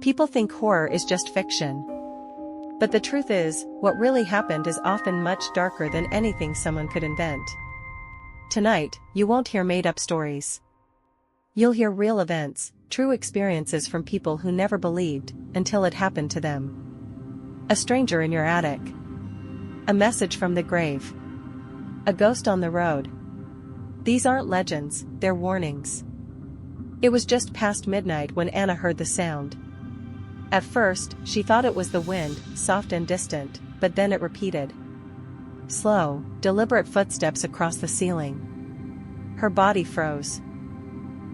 People think horror is just fiction. But the truth is, what really happened is often much darker than anything someone could invent. Tonight, you won't hear made-up stories. You'll hear real events, true experiences from people who never believed, until it happened to them. A stranger in your attic. A message from the grave. A ghost on the road. These aren't legends, they're warnings. It was just past midnight when Anna heard the sound. At first, she thought it was the wind, soft and distant, but then it repeated. Slow, deliberate footsteps across the ceiling. Her body froze.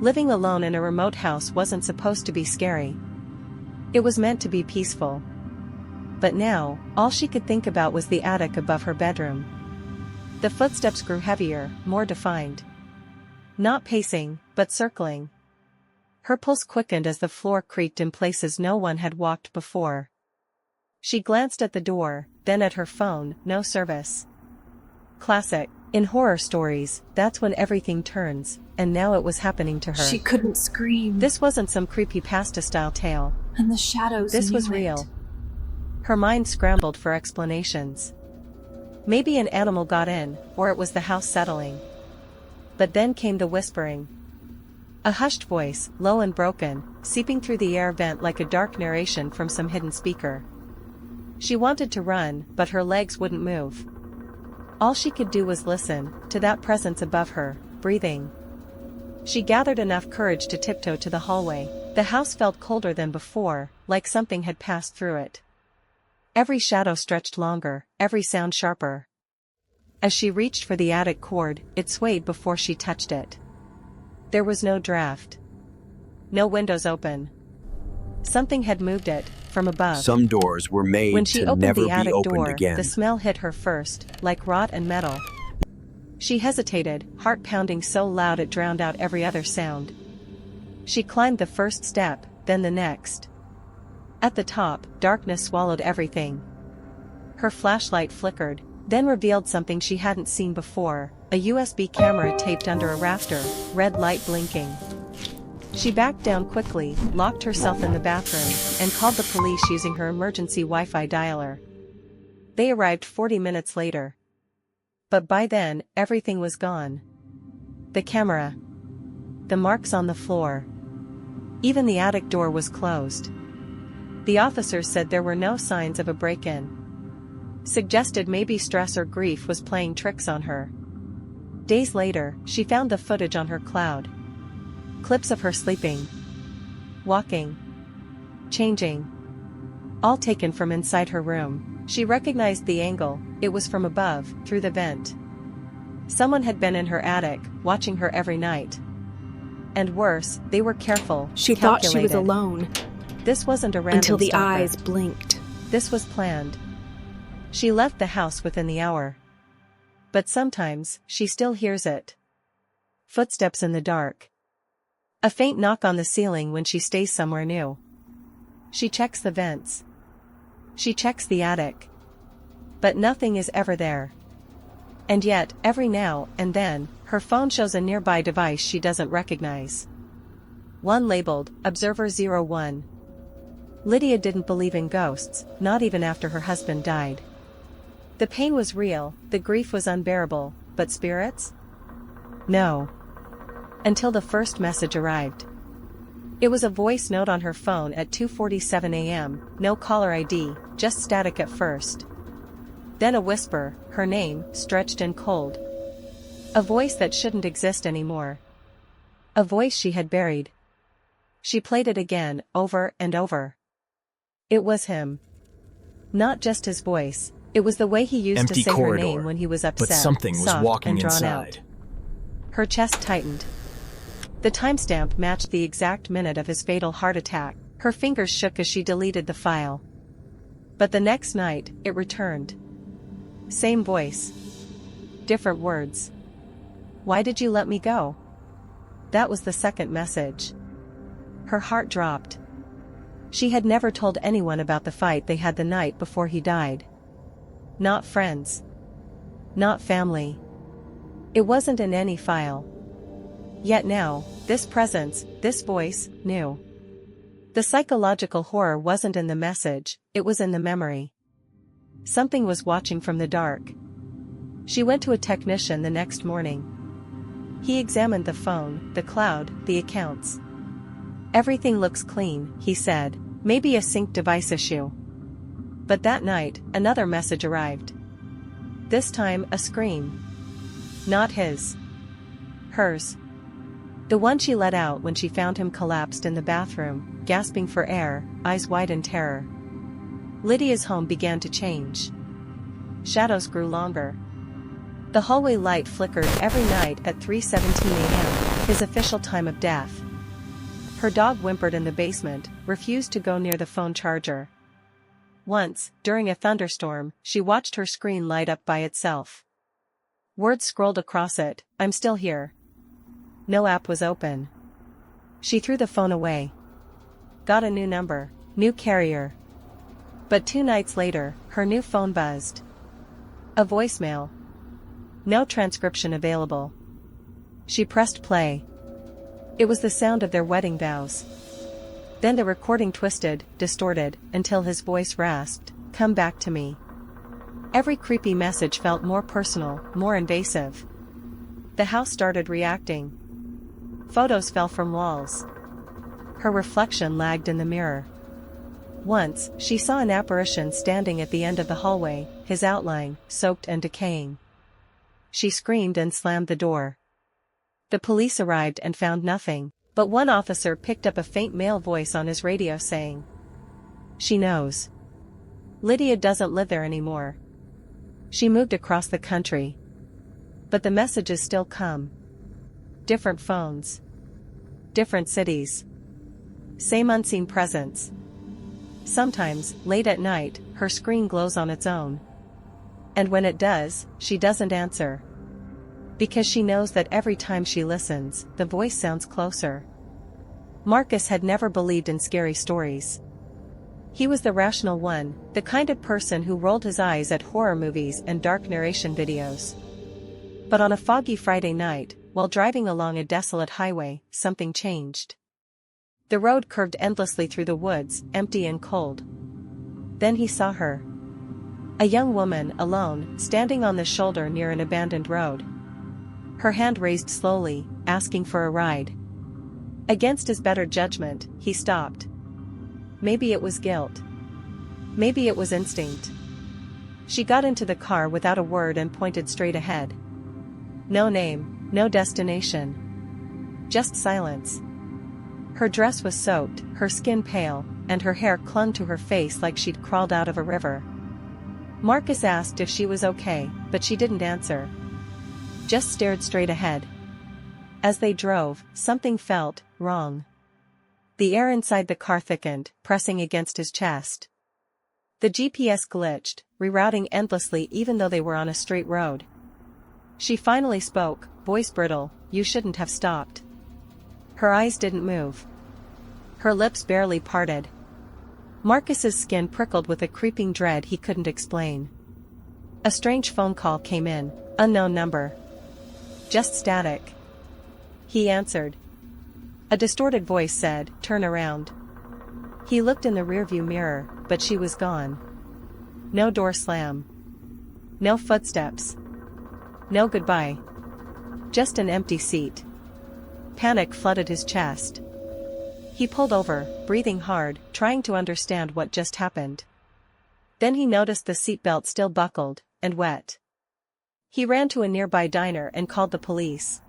Living alone in a remote house wasn't supposed to be scary. It was meant to be peaceful. But now, all she could think about was the attic above her bedroom. The footsteps grew heavier, more defined. Not pacing, but circling. Her pulse quickened as the floor creaked in places no one had walked before. She glanced at the door, then at her phone, no service. Classic. In horror stories, that's when everything turns, and now it was happening to her. She couldn't scream. This wasn't some creepypasta-style tale. And the shadows This was knew real. it. Her mind scrambled for explanations. Maybe an animal got in, or it was the house settling. But then came the whispering. A hushed voice, low and broken, seeping through the air vent like a dark narration from some hidden speaker. She wanted to run, but her legs wouldn't move. All she could do was listen, to that presence above her, breathing. She gathered enough courage to tiptoe to the hallway. The house felt colder than before, like something had passed through it. Every shadow stretched longer, every sound sharper. As she reached for the attic cord, it swayed before she touched it. There was no draft. No windows open. Something had moved it, from above. Some doors were made When she to opened never the be attic opened door, again. the smell hit her first, like rot and metal. She hesitated, heart pounding so loud it drowned out every other sound. She climbed the first step, then the next. At the top, darkness swallowed everything. Her flashlight flickered, then revealed something she hadn't seen before, a USB camera taped under a rafter, red light blinking. She backed down quickly, locked herself in the bathroom, and called the police using her emergency Wi-Fi dialer. They arrived 40 minutes later. But by then, everything was gone. The camera. The marks on the floor. Even the attic door was closed. The officers said there were no signs of a break-in. Suggested maybe stress or grief was playing tricks on her. Days later, she found the footage on her cloud. Clips of her sleeping, walking, changing. All taken from inside her room. She recognized the angle, it was from above, through the vent. Someone had been in her attic, watching her every night. And worse, they were careful, She thought she was calculated. alone. This wasn't a random Until the stalker. eyes blinked. This was planned. She left the house within the hour. But sometimes, she still hears it. Footsteps in the dark. A faint knock on the ceiling when she stays somewhere new. She checks the vents. She checks the attic. But nothing is ever there. And yet, every now and then, her phone shows a nearby device she doesn't recognize. One labeled, Observer 01. Lydia didn't believe in ghosts, not even after her husband died. The pain was real, the grief was unbearable, but spirits? No. Until the first message arrived. It was a voice note on her phone at 2:47 a.m., no caller ID, just static at first. Then a whisper, her name, stretched and cold. A voice that shouldn't exist anymore. A voice she had buried. She played it again, over and over. It was him. Not just his voice, it was the way he used Empty to say corridor, her name when he was upset, but something was soft walking and drawn inside. out. Her chest tightened. The timestamp matched the exact minute of his fatal heart attack. Her fingers shook as she deleted the file. But the next night, it returned. Same voice. Different words. Why did you let me go? That was the second message. Her heart dropped. She had never told anyone about the fight they had the night before he died. Not friends. Not family. It wasn't in any file. Yet now, this presence, this voice, knew. The psychological horror wasn't in the message, it was in the memory. Something was watching from the dark. She went to a technician the next morning. He examined the phone, the cloud, the accounts. "Everything looks clean," he said, "maybe a sync device issue." But that night, another message arrived. This time, a scream. Not his. Hers. The one she let out when she found him collapsed in the bathroom, gasping for air, eyes wide in terror. Lydia's home began to change. Shadows grew longer. The hallway light flickered every night at 3:17 a.m., his official time of death. Her dog whimpered in the basement, refused to go near the phone charger. Once, during a thunderstorm, she watched her screen light up by itself. Words scrolled across it, "I'm still here." No app was open. She threw the phone away. Got a new number, new carrier. But 2 nights later, her new phone buzzed. A voicemail. No transcription available. She pressed play. It was the sound of their wedding vows. Then the recording twisted, distorted, until his voice rasped, "Come back to me." Every creepy message felt more personal, more invasive. The house started reacting. Photos fell from walls. Her reflection lagged in the mirror. Once, she saw an apparition standing at the end of the hallway, his outline, soaked and decaying. She screamed and slammed the door. The police arrived and found nothing, but one officer picked up a faint male voice on his radio saying, "She knows. Lydia doesn't live there anymore. She moved across the country." But the messages still come. Different phones. Different cities. Same unseen presence. Sometimes, late at night, her screen glows on its own. And when it does, she doesn't answer. Because she knows that every time she listens, the voice sounds closer. Marcus had never believed in scary stories. He was the rational one, the kind of person who rolled his eyes at horror movies and dark narration videos. But on a foggy Friday night, while driving along a desolate highway, something changed. The road curved endlessly through the woods, empty and cold. Then he saw her. A young woman, alone, standing on the shoulder near an abandoned road. Her hand raised slowly, asking for a ride. Against his better judgment, he stopped. Maybe it was guilt. Maybe it was instinct. She got into the car without a word and pointed straight ahead. No name, no destination. Just silence. Her dress was soaked, her skin pale, and her hair clung to her face like she'd crawled out of a river. Marcus asked if she was okay, but she didn't answer. Just stared straight ahead. As they drove, something felt wrong. The air inside the car thickened, pressing against his chest. The GPS glitched, rerouting endlessly even though they were on a straight road. She finally spoke, voice brittle, "You shouldn't have stopped." Her eyes didn't move. Her lips barely parted. Marcus's skin prickled with a creeping dread he couldn't explain. A strange phone call came in, unknown number. Just static. He answered. A distorted voice said, "Turn around." He looked in the rearview mirror, but she was gone. No door slam. No footsteps. No goodbye. Just an empty seat. Panic flooded his chest. He pulled over, breathing hard, trying to understand what just happened. Then he noticed the seatbelt still buckled, and wet. He ran to a nearby diner and called the police.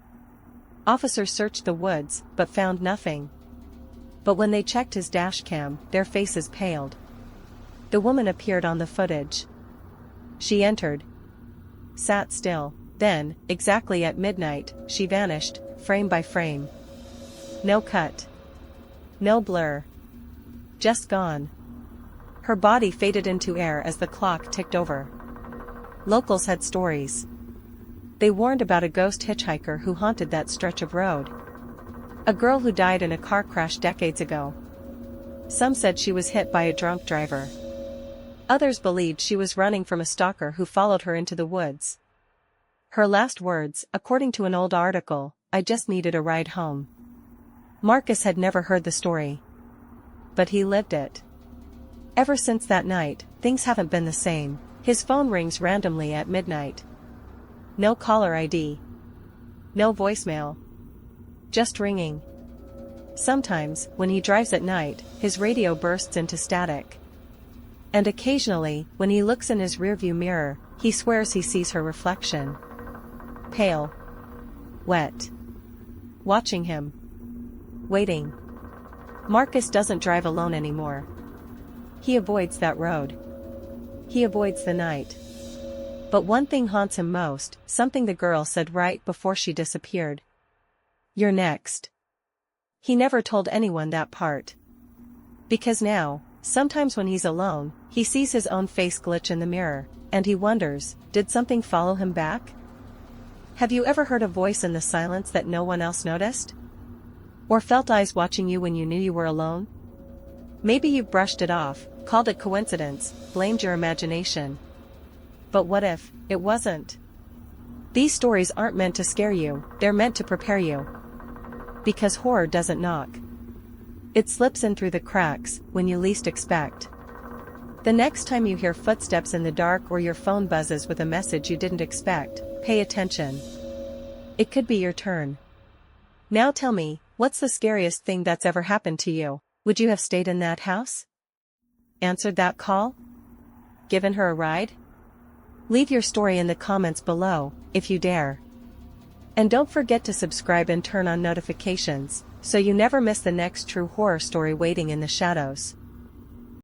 Officers searched the woods, but found nothing. But when they checked his dashcam, their faces paled. The woman appeared on the footage. She entered. Sat still. Then, exactly at midnight, she vanished, frame by frame. No cut. No blur. Just gone. Her body faded into air as the clock ticked over. Locals had stories. They warned about a ghost hitchhiker who haunted that stretch of road. A girl who died in a car crash decades ago. Some said she was hit by a drunk driver. Others believed she was running from a stalker who followed her into the woods. Her last words, according to an old article, "I just needed a ride home." Marcus had never heard the story. but he lived it. Ever since that night, things haven't been the same. His phone rings randomly at midnight. No caller ID. No voicemail. Just ringing. Sometimes, when he drives at night, his radio bursts into static. And occasionally, when he looks in his rearview mirror, he swears he sees her reflection. Pale. Wet. Watching him. Waiting. Marcus doesn't drive alone anymore. He avoids that road. He avoids the night. But one thing haunts him most, something the girl said right before she disappeared. "You're next." He never told anyone that part. Because now, sometimes when he's alone, he sees his own face glitch in the mirror, and he wonders, did something follow him back? Have you ever heard a voice in the silence that no one else noticed? Or felt eyes watching you when you knew you were alone? Maybe you brushed it off, called it coincidence, blamed your imagination. But what if it wasn't? These stories aren't meant to scare you, they're meant to prepare you. Because horror doesn't knock. It slips in through the cracks, when you least expect. The next time you hear footsteps in the dark or your phone buzzes with a message you didn't expect, pay attention. It could be your turn. Now tell me, what's the scariest thing that's ever happened to you? Would you have stayed in that house? Answered that call? Given her a ride? Leave your story in the comments below, if you dare. And don't forget to subscribe and turn on notifications, so you never miss the next true horror story waiting in the shadows.